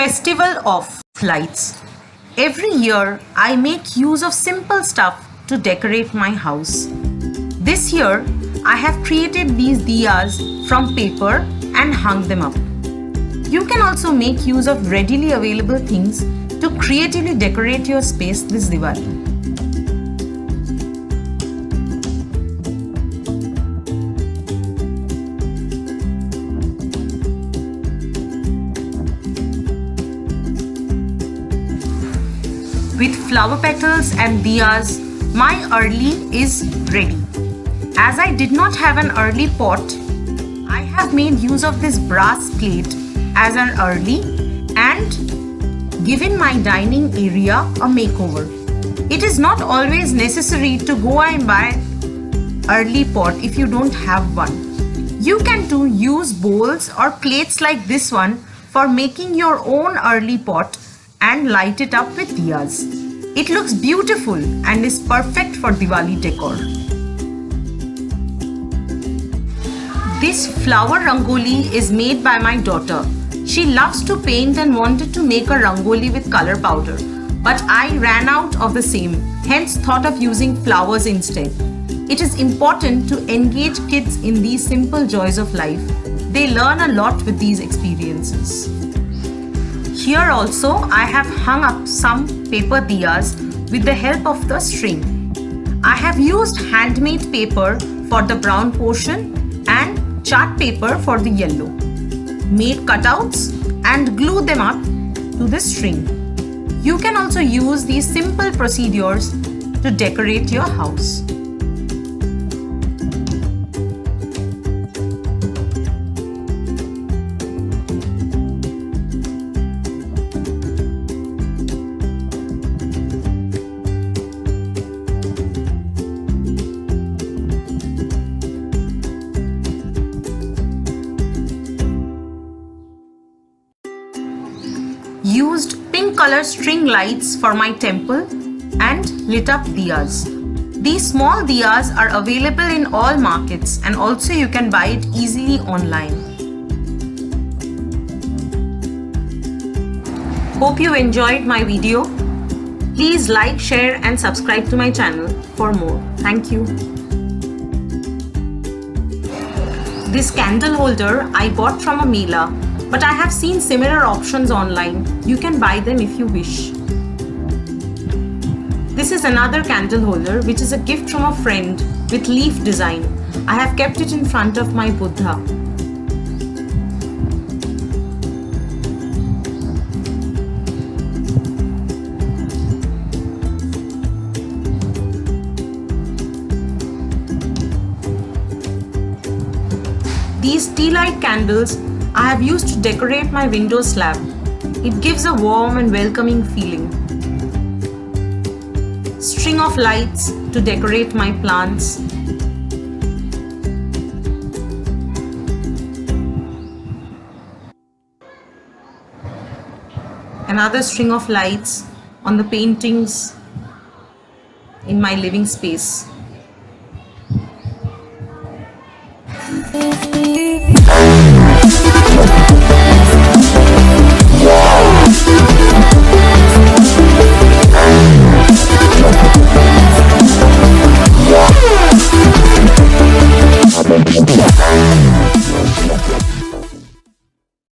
Festival of Lights. Every year, I make use of simple stuff to decorate my house. This year, I have created these diyas from paper and hung them up. You can also make use of readily available things to creatively decorate your space this Diwali. With flower petals and diyas, my early is ready. As I did not have an early pot, I have made use of this brass plate as an early and given my dining area a makeover. It is not always necessary to go and buy early pot if you don't have one. You can too use bowls or plates like this one for making your own early pot and light it up with diyas. It looks beautiful and is perfect for Diwali decor. This flower rangoli is made by my daughter. She loves to paint and wanted to make a rangoli with color powder, but I ran out of the same, hence thought of using flowers instead. It is important to engage kids in these simple joys of life. They learn a lot with these experiences. Here also I have hung up some paper diyas with the help of the string. I have used handmade paper for the brown portion and chart paper for the yellow. Made cutouts and glue them up to the string. You can also use these simple procedures to decorate your house. Used pink color string lights for my temple and lit up diyas. These small diyas are available in all markets and also you can buy it easily online. Hope you enjoyed my video. Please like, share and subscribe to my channel for more. Thank you. This candle holder I bought from a mela, but I have seen similar options online. You can buy them if you wish. This is another candle holder which is a gift from a friend with leaf design. I have kept it in front of my Buddha. These tea light candles I have used to decorate my window slab. It gives a warm and welcoming feeling. String of lights to decorate my plants. Another string of lights on the paintings in my living space. Yeah.